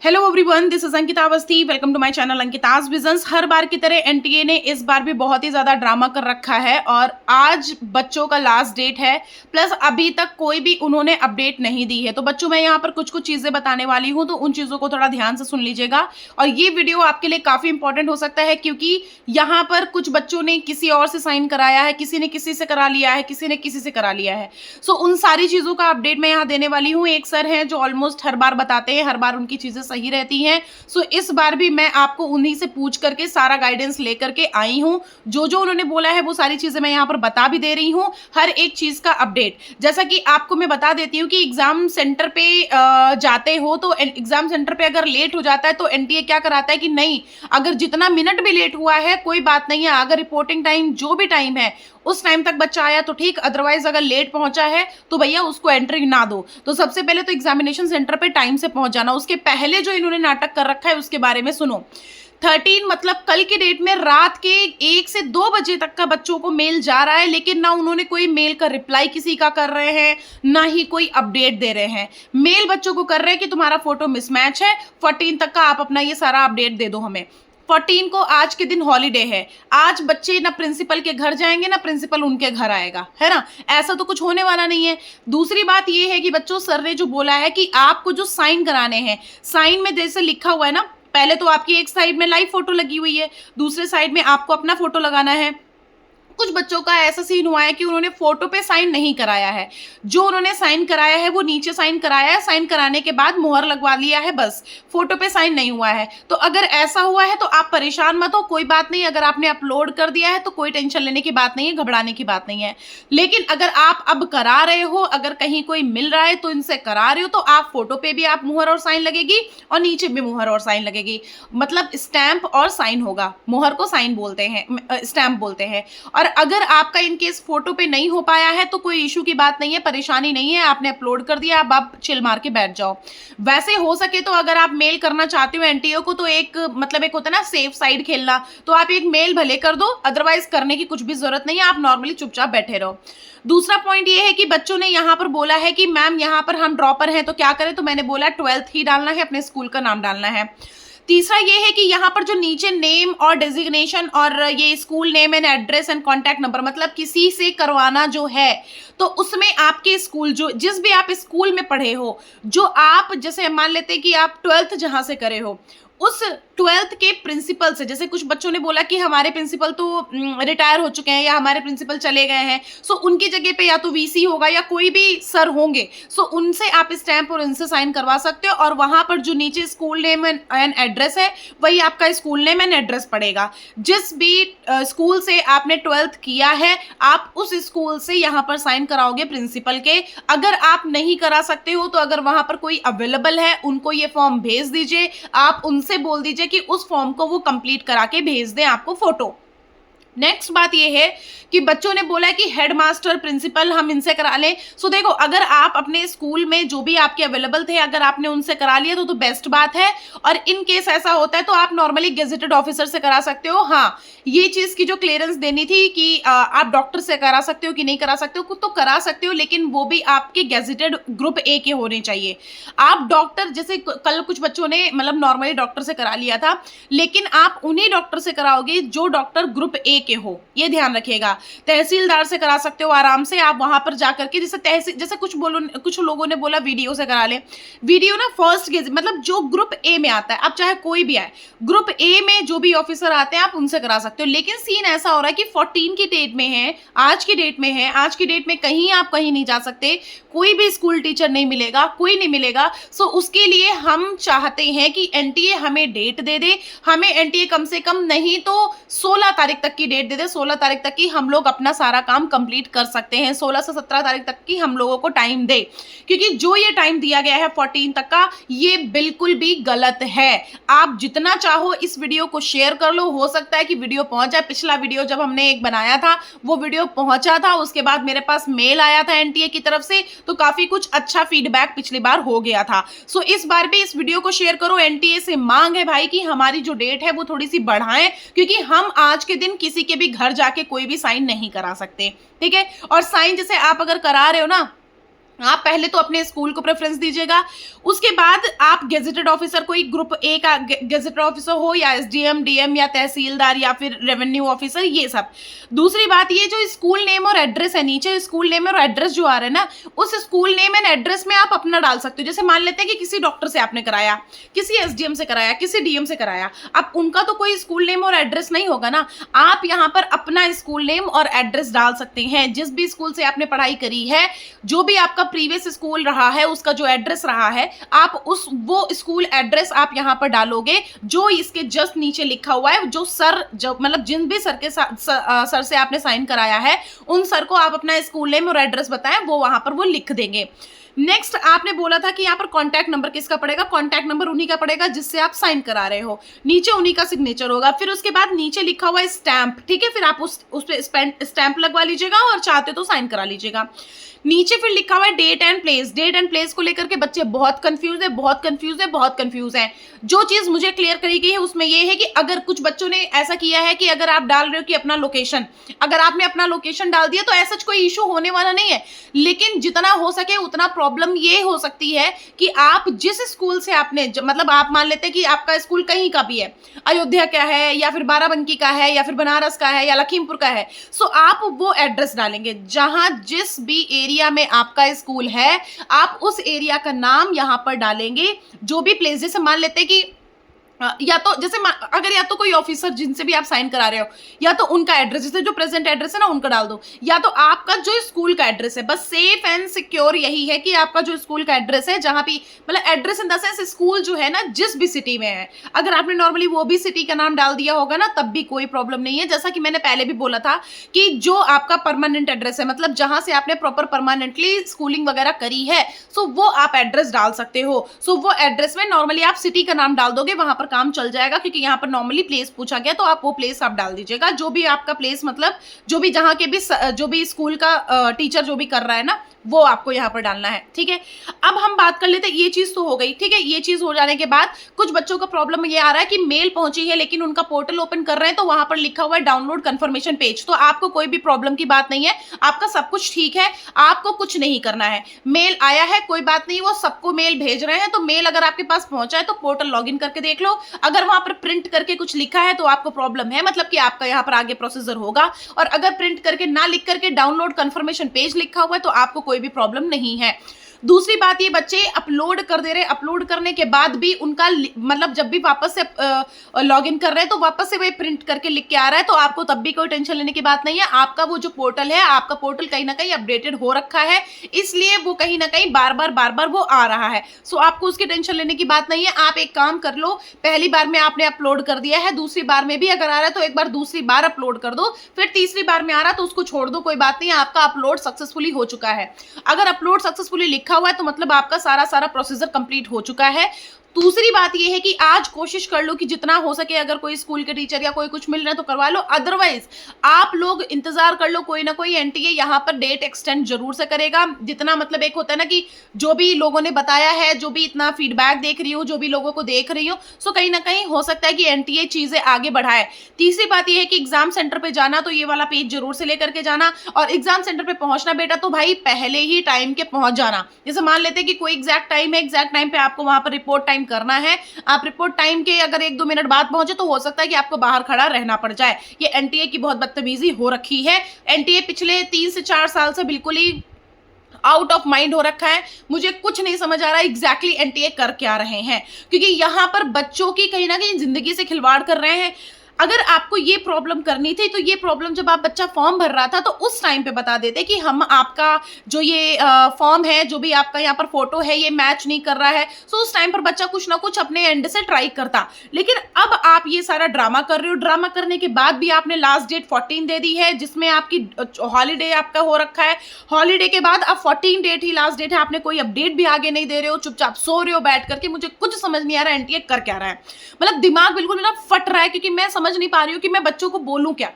Hello everyone, this is Ankita Awasthi. Welcome to my channel Ankita's visions. हर बार की तरह एनटीए ने इस बार भी बहुत ही ज़्यादा ड्रामा कर रखा है और आज बच्चों का लास्ट डेट है, प्लस अभी तक कोई भी उन्होंने अपडेट नहीं दी है। तो बच्चों, मैं यहाँ पर कुछ कुछ चीज़ें बताने वाली हूँ, तो उन चीज़ों को थोड़ा ध्यान से सुन लीजिएगा। और ये वीडियो आपके लिए काफ़ी इंपॉर्टेंट हो सकता है, क्योंकि यहाँ पर कुछ बच्चों ने किसी और से साइन कराया है, किसी ने किसी से करा लिया है, किसी ने किसी से करा लिया है। सो उन सारी चीज़ों का अपडेट मैं यहाँ देने वाली हूँ। एक सर हैं जो ऑलमोस्ट हर बार बताते हैं, हर बार उनकी चीज़ें सही रहती हैं। सो इस बार भी मैं आपको उन्हीं से पूछ करके सारा गाइडेंस लेकर के आई हूँ। जो जो उन्होंने बोला है वो सारी चीज़ें मैं यहाँ पर बता भी दे रही हूँ, हर एक चीज़ का अपडेट। जैसा कि आपको मैं बता देती हूँ कि एग्जाम सेंटर पे जाते हो तो एग्जाम सेंटर पे अगर लेट हो जाता है तो एनटीए क्या कराता है कि नहीं, अगर जितना मिनट भी लेट हुआ है कोई बात नहीं है, अगर रिपोर्टिंग टाइम जो भी टाइम है उस टाइम तक बच्चा आया तो ठीक, अदरवाइज अगर लेट पहुंचा है तो भैया उसको एंट्री ना दो। तो सबसे पहले तो एग्जामिनेशन सेंटर पे टाइम से पहुंच जाना। उसके पहले जो इन्होंने नाटक कर रखा है उसके बारे में सुनो। 13 मतलब कल की डेट में रात के 1 से 2 बजे तक का बच्चों को मेल जा रहा है, लेकिन ना उन्होंने कोई मेल का रिप्लाई किसी का कर रहे हैं, ना ही कोई अपडेट दे रहे हैं। मेल बच्चों को कर रहे हैं कि तुम्हारा फोटो मिसमैच है, 14 तक का आप अपना ये सारा अपडेट दे दो हमें। 14 को आज के दिन हॉलीडे है। आज बच्चे ना प्रिंसिपल के घर जाएंगे ना प्रिंसिपल उनके घर आएगा, है ना। ऐसा तो कुछ होने वाला नहीं है। दूसरी बात ये है कि बच्चों, सर ने जो बोला है कि आपको जो साइन कराने हैं, साइन में जैसे लिखा हुआ है ना, पहले तो आपकी एक साइड में लाइव फोटो लगी हुई है, दूसरे साइड में आपको अपना फोटो लगाना है। कुछ बच्चों का ऐसा सीन हुआ है कि उन्होंने फोटो पे साइन नहीं कराया है। जो उन्होंने साइन कराया है वो नीचे साइन कराया है, साइन कराने के बाद मुहर लगवा लिया है, बस फोटो पे साइन नहीं हुआ है। तो अगर ऐसा हुआ है तो आप परेशान मत हो, कोई बात नहीं। अगर आपने अपलोड कर दिया है तो कोई टेंशन लेने की बात नहीं है, घबराने की बात नहीं है। लेकिन अगर आप अब करा रहे हो, अगर कहीं कोई मिल रहा है तो इनसे करा रहे हो, तो आप फोटो पे भी आप मुहर और साइन लगेगी और नीचे भी मुहर और साइन लगेगी। मतलब स्टैंप और साइन होगा, मुहर को साइन बोलते हैं, स्टैंप बोलते हैं। और अगर आपका इनकेस फोटो पे नहीं हो पाया है तो कोई इशू की बात नहीं है, परेशानी नहीं है। आपने अपलोड कर दिया, अब आप चिल मार के बैठ जाओ। वैसे हो सके तो अगर आप मेल करना चाहते हो एनटीए को, तो एक मतलब एक होता है ना सेफ साइड खेलना, तो आप एक मेल भले कर दो, अदरवाइज करने की कुछ भी जरूरत नहीं है। आप नॉर्मली चुपचाप बैठे रहो। दूसरा पॉइंट ये है कि बच्चों ने यहाँ पर बोला है कि मैम यहाँ पर हम ड्रॉपर हैं तो क्या करें, तो मैंने बोला 12th ही डालना है, अपने स्कूल का नाम डालना है। तीसरा ये है कि यहाँ पर जो नीचे नेम और डेजिग्नेशन और ये school name and address and contact number, मतलब किसी से करवाना जो है तो उसमें आपके स्कूल, जो जिस भी आप स्कूल में पढ़े हो, जो आप जैसे मान लेते हैं कि आप 12th जहाँ से करे हो, उस 12th के प्रिंसिपल से, जैसे कुछ बच्चों ने बोला कि हमारे प्रिंसिपल तो रिटायर हो चुके हैं या हमारे प्रिंसिपल चले गए हैं, सो उनकी जगह पे या तो वीसी होगा या कोई भी सर होंगे, सो उनसे आप स्टैंप और इनसे साइन करवा सकते हो। और वहां पर जो नीचे स्कूल नेम एंड एड्रेस है वही आपका स्कूल नेम एंड एड्रेस पड़ेगा। जिस भी स्कूल से आपने 12th किया है, आप उस स्कूल से यहाँ पर साइन कराओगे प्रिंसिपल के। अगर आप नहीं करा सकते हो तो अगर वहां पर कोई अवेलेबल है, उनको ये फॉर्म भेज दीजिए, आप उनसे बोल दीजिए कि उस फॉर्म को वो कंप्लीट करा के भेज दें आपको फोटो। नेक्स्ट बात ये है कि बच्चों ने बोला है कि हेडमास्टर, प्रिंसिपल हम इनसे करा लें। सो देखो, अगर आप अपने स्कूल में जो भी आपके अवेलेबल थे अगर आपने उनसे करा लिया तो बेस्ट बात है। और इन केस ऐसा होता है तो आप नॉर्मली गेजेटेड ऑफिसर से करा सकते हो। हाँ, ये चीज की जो क्लियरेंस देनी थी कि आप डॉक्टर से करा सकते हो कि नहीं करा सकते हो, तो करा सकते हो, लेकिन वो भी आपके गेजेटेड ग्रुप ए के होने चाहिए। आप डॉक्टर, जैसे कल कुछ बच्चों ने मतलब नॉर्मली डॉक्टर से करा लिया था, लेकिन आप उन्हीं डॉक्टर से कराओगे जो डॉक्टर ग्रुप ए के हो, ये ध्यान रखिएगा। तहसीलदार से करा सकते हो आराम से, आप वहां पर जाकर के, जैसे कुछ लोगों ने बोला वीडियो से करा ले। वीडियो ना फर्स्ट गेज, मतलब जो ग्रुप ए में आता है, अब चाहे कोई भी आए, ग्रुप ए में जो भी ऑफिसर आते हैं आप उनसे करा सकते हो। लेकिन सीन ऐसा हो रहा है कि 14 की डेट में है, आज की डेट में है, आज की डेट में कहीं आप कहीं नहीं जा सकते, कोई भी स्कूल टीचर नहीं मिलेगा, कोई नहीं मिलेगा। सो उसके लिए हम चाहते हैं कि एनटीए हमें डेट दे दे। हमें एनटीए कम से कम नहीं तो 16 तारीख तक की डेट दे दे। 16 तारीख तक की हम लोग अपना सारा काम कंप्लीट कर सकते हैं। 16 से 17 तारीख तक की हम लोगों को टाइम दे, क्योंकि जो ये टाइम दिया गया है 14 तक का, ये बिल्कुल भी गलत है। आप जितना चाहो इस वीडियो को शेयर कर लो, हो सकता है कि वीडियो पहुंच जाए। पिछला वीडियो जब हमने एक बनाया था वो वीडियो पहुंचा था, उसके बाद मेरे पास मेल आया था एनटीए की तरफ से, तो काफी कुछ अच्छा फीडबैक पिछली बार हो गया था। सो इस बार भी इस वीडियो को शेयर करो। एनटीए से मांग है भाई कि हमारी जो डेट है वो थोड़ी सी बढ़ाएं, क्योंकि हम आज के दिन किसी के भी घर जाके कोई भी साइन नहीं करा सकते, ठीक है। और साइन जैसे आप अगर करा रहे हो ना, आप पहले तो अपने स्कूल को प्रेफरेंस दीजिएगा, उसके बाद आप गेजेटेड ऑफिसर, कोई ग्रुप ए का गेजेटेड ऑफिसर हो या एसडीएम, डीएम या तहसीलदार या फिर रेवेन्यू ऑफिसर, ये सब। दूसरी बात, ये जो स्कूल नेम और एड्रेस है, नीचे स्कूल नेम और एड्रेस जो आ रहा है ना, उस स्कूल नेम एंड एड्रेस में आप अपना डाल सकते हो। जैसे मान लेते हैं कि किसी डॉक्टर से आपने कराया, किसी एसडीएम से कराया, किसी डीएम से कराया, अब उनका तो कोई स्कूल नेम और एड्रेस नहीं होगा ना, आप यहाँ पर अपना स्कूल नेम और एड्रेस डाल सकते हैं। जिस भी स्कूल से आपने पढ़ाई करी है, जो भी आपका प्रीवियस स्कूल रहा है, उसका जो एड्रेस रहा है, आप वो स्कूल एड्रेस आप यहाँ पर डालोगे, जो इसके जस्ट नीचे लिखा हुआ है, जो सर, जो मतलब जिन भी सर के सर से आपने साइन कराया है, उन सर को आप अपना स्कूल नेम और एड्रेस बताएं, वो वहां पर वो लिख देंगे। नेक्स्ट, आपने बोला था कि यहाँ पर कॉन्टैक्ट नंबर किसका पड़ेगा? कॉन्टैक्ट नंबर उन्हीं का पड़ेगा जिससे आप साइन करा रहे हो, नीचे उन्हीं का सिग्नेचर होगा। फिर उसके बाद नीचे लिखा हुआ है स्टैंप, ठीक है, फिर आप उस पे स्टैंप लगवा लीजिएगा और चाहते तो साइन करा लीजिएगा। नीचे फिर लिखा हुआ है date and place. Date and place को लेकर के बच्चे बहुत कंफ्यूज है, बहुत कंफ्यूज है, बहुत कंफ्यूज है। जो चीज मुझे क्लियर करी गई है उसमें ये है कि अगर कुछ बच्चों ने ऐसा किया है कि अगर आप डाल रहे हो कि अपना लोकेशन, अगर आपने अपना लोकेशन डाल दिया तो ऐसा कोई इशू होने वाला नहीं है, लेकिन जितना हो सके उतना प्रॉब्लम ये हो सकती है कि आप जिस स्कूल से आपने, मतलब आप मान लेते हैं कि आपका स्कूल कहीं का भी है, अयोध्या का है या फिर बाराबंकी का है या फिर बनारस का है या लखीमपुर का है, सो आप वो एड्रेस डालेंगे जहां जिस भी एरिया में आपका स्कूल है, आप उस एरिया का नाम यहां पर डालेंगे। जो भी प्लेस, जैसे मान लेते हैं कि या तो जैसे अगर या तो कोई ऑफिसर जिनसे भी आप साइन करा रहे हो, या तो उनका एड्रेस, जैसे जो प्रेजेंट एड्रेस है ना उनका डाल दो, या तो आपका जो स्कूल का एड्रेस है। बस सेफ एंड सिक्योर यही है कि आपका जो स्कूल का एड्रेस है, जहां भी मतलब address in the sense school जो है ना जिस भी सिटी में है, अगर आपने नॉर्मली वो भी सिटी का नाम डाल दिया होगा ना तब भी कोई प्रॉब्लम नहीं है। जैसा कि मैंने पहले भी बोला था कि जो आपका परमानेंट एड्रेस है, मतलब जहां से आपने प्रॉपर परमानेंटली स्कूलिंग वगैरह करी है, सो वो आप एड्रेस डाल सकते हो। सो वो एड्रेस में नॉर्मली आप सिटी का नाम डाल दोगे, वहां पर काम चल जाएगा, क्योंकि यहाँ पर नॉर्मली प्लेस पूछा गया तो आप वो प्लेस आप डाल दीजिएगा। जो भी आपका प्लेस, मतलब जो भी जहाँ के भी जो भी स्कूल का टीचर जो भी कर रहा है ना, वो आपको यहाँ पर डालना है, ठीक है। अब हम बात कर लेते हैं, ये चीज तो हो गई, ठीक है। ये चीज हो जाने के बाद कुछ बच्चों का प्रॉब्लम ये आ रहा है कि मेल पहुंची है लेकिन उनका पोर्टल ओपन कर रहे हैं तो वहां पर लिखा हुआ है डाउनलोड कंफर्मेशन पेज। तो आपको कोई भी प्रॉब्लम की बात नहीं है, आपका सब कुछ ठीक है, आपको कुछ नहीं करना है। मेल आया है, कोई बात नहीं, वो सबको मेल भेज रहे हैं, तो मेल अगर आपके पास पहुंचा है तो पोर्टल लॉग इन करके देख लो। अगर वहां पर प्रिंट करके कुछ लिखा है तो आपको प्रॉब्लम है, मतलब कि आपका यहाँ पर आगे प्रोसीजर होगा। और अगर प्रिंट करके ना लिख करके डाउनलोड कंफर्मेशन पेज लिखा हुआ है तो आपको कोई भी प्रॉब्लम नहीं है। दूसरी बात, ये बच्चे अपलोड कर दे रहे, अपलोड करने के बाद भी उनका मतलब जब भी वापस से लॉग इन कर रहे हैं तो वापस से वही प्रिंट करके लिख के आ रहा है, तो आपको तब भी कोई टेंशन लेने की बात नहीं है। आपका वो जो पोर्टल है, आपका पोर्टल कहीं ना कहीं अपडेटेड हो रखा है, इसलिए वो कहीं ना कहीं बार बार वो आ रहा है। सो आपको उसकी टेंशन लेने की बात नहीं है। आप एक काम कर लो, पहली बार में आपने अपलोड कर दिया है, दूसरी बार में भी अगर आ रहा है तो एक बार दूसरी बार अपलोड कर दो, फिर तीसरी बार में आ रहा है तो उसको छोड़ दो, कोई बात नहीं, आपका अपलोड सक्सेसफुली हो चुका है। अगर अपलोड सक्सेसफुली लिखा हुआ है तो मतलब आपका सारा प्रोसीजर कंप्लीट हो चुका है। दूसरी बात यह है कि आज कोशिश कर लो कि जितना हो सके, अगर कोई स्कूल के टीचर या कोई कुछ मिल रहा है तो करवा लो, अदरवाइज आप लोग इंतजार कर लो, कोई ना कोई एनटीए यहाँ पर डेट एक्सटेंड जरूर से करेगा। जितना मतलब एक होता है ना कि जो भी लोगों ने बताया है, जो भी इतना फीडबैक देख रही हो, जो भी लोगों को देख रही हो, सो कहीं ना कहीं हो सकता है कि एनटीए चीजें आगे बढ़ाए। तीसरी बात यह है कि एग्जाम सेंटर पे जाना तो ये वाला पेज जरूर से लेकर के जाना, और एग्जाम सेंटर पे पहुंचना बेटा तो भाई पहले ही टाइम के पहुंच जाना। जैसे मान लेते हैं कि कोई एग्जैक्ट टाइम है, एग्जैक्ट टाइम पे आपको वहां पर रिपोर्ट टाइम करना है, आप रिपोर्ट टाइम के अगर 1-2 मिनट बाद पहुंचे तो हो सकता है कि आपको बाहर खड़ा रहना पड़ जाए। ये एनटीए की बहुत बदतमीजी हो रखी है। एनटीए पिछले 3 से 4 साल से बिल्कुल ही आउट ऑफ माइंड हो रखा है। मुझे कुछ नहीं समझ आ रहा है एग्जैक्टली एनटीए कर क्या रहे हैं, क्योंकि यहां पर बच्चों की कहीं ना कहीं जिंदगी से खिलवाड़ कर रहे हैं। अगर आपको ये प्रॉब्लम करनी थी तो ये प्रॉब्लम जब आप बच्चा फॉर्म भर रहा था तो उस टाइम पे बता देते कि हम आपका जो ये फॉर्म है, जो भी आपका यहाँ पर फोटो है, ये मैच नहीं कर रहा है। सो उस टाइम पर बच्चा कुछ ना कुछ अपने एंड से ट्राई करता। लेकिन अब आप ये सारा ड्रामा कर रहे हो, ड्रामा करने के बाद भी आपने लास्ट डेट 14 दे दी है, जिसमें आपकी हॉलीडे आपका हो रखा है। हॉलीडे के बाद अब 14 डेट ही लास्ट डेट है, आपने कोई अपडेट भी आगे नहीं दे रहे हो, चुपचाप सो रहे हो बैठ करके। मुझे कुछ समझ नहीं आ रहा एनटीए कर क्या रहा है, मतलब दिमाग बिल्कुल मेरा फट रहा है, क्योंकि मैं समझ नहीं पा रही हूँ कि मैं बच्चों को बोलूं क्या,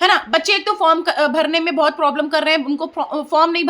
है ना। बच्चे एक तो फॉर्म भरने में बहुत प्रॉब्लम कर रहे हैं, उनको फॉर्म नहीं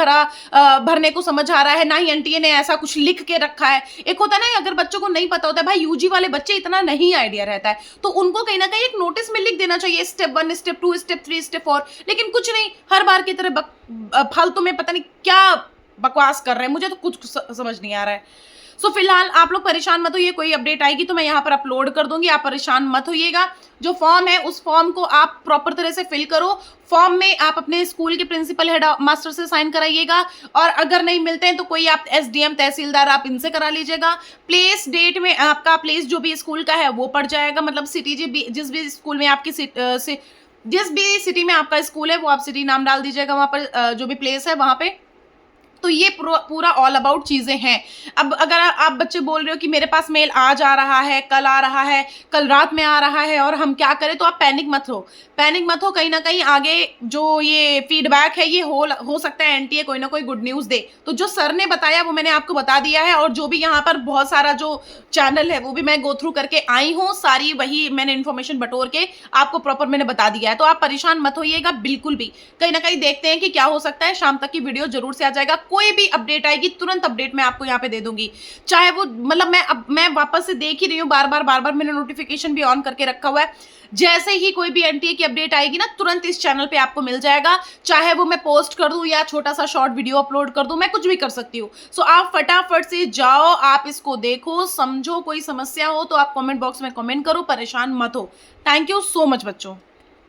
भरने को समझ आ रहा है, ना ही एनटीए ने ऐसा कुछ लिख के रखा है। एक होता है ना, अगर बच्चों को नहीं पता होता है, भाई यूजी वाले बच्चे इतना नहीं आइडिया रहता है, तो उनको कहीं ना कहीं एक नोटिस में लिख देना चाहिए, स्टेप 1, स्टेप 2, स्टेप 3, स्टेप 4, लेकिन कुछ नहीं, हर बार की तरह फालतू में पता नहीं क्या बकवास कर रहे हैं, मुझे तो कुछ समझ नहीं आ रहा है। सो फिलहाल आप लोग परेशान मत होइए, कोई अपडेट आएगी तो मैं यहाँ पर अपलोड कर दूंगी, आप परेशान मत होइएगा। जो फॉर्म है उस फॉर्म को आप प्रॉपर तरह से फिल करो। फॉर्म में आप अपने स्कूल के प्रिंसिपल हेड मास्टर से साइन कराइएगा, और अगर नहीं मिलते हैं तो कोई आप एसडीएम तहसीलदार आप इनसे करा लीजिएगा। प्लेस डेट में आपका प्लेस जो भी स्कूल का है वो पड़ जाएगा, मतलब सिटी जिस भी स्कूल में आपकी जिस भी सिटी में आपका स्कूल है वो आप सिटी नाम डाल दीजिएगा, वहां पर जो भी प्लेस है वहां पे। तो ये पूरा ऑल अबाउट चीजें हैं। अब अगर आप बच्चे बोल रहे हो कि मेरे पास मेल आज आ रहा है, कल आ रहा है, कल रात में आ रहा है और हम क्या करें, तो आप पैनिक मत हो, पैनिक मत हो। कहीं ना कहीं आगे जो ये फीडबैक है ये हो सकता है एनटीए कोई ना कोई गुड न्यूज दे। तो जो सर ने बताया वो मैंने आपको बता दिया है, और जो भी यहाँ पर बहुत सारा जो चैनल है वो भी मैं गो थ्रू करके आई हूँ, सारी वही मैंने इन्फॉर्मेशन बटोर के आपको प्रॉपर मैंने बता दिया है। तो आप परेशान मत होइएगा बिल्कुल भी। कहीं ना कहीं देखते हैं कि क्या हो सकता है, शाम तक की वीडियो जरूर से आ जाएगा। कोई भी अपडेट आएगी तुरंत अपडेट मैं आपको यहाँ पे दे दूंगी, चाहे वो मतलब मैं वापस से देख ही रही हूँ, बार बार मैंने नोटिफिकेशन भी ऑन करके रखा हुआ है। जैसे ही कोई भी एनटीए की अपडेट आएगी ना, तुरंत इस चैनल पे आपको मिल जाएगा, चाहे वो मैं पोस्ट कर दूं या छोटा सा शॉर्ट वीडियो अपलोड कर दूं, मैं कुछ भी कर सकती हूँ। सो आप फटाफट से जाओ, आप इसको देखो, समझो। कोई समस्या हो तो आप कमेंट बॉक्स में कमेंट करो, परेशान मत हो। थैंक यू सो मच बच्चों।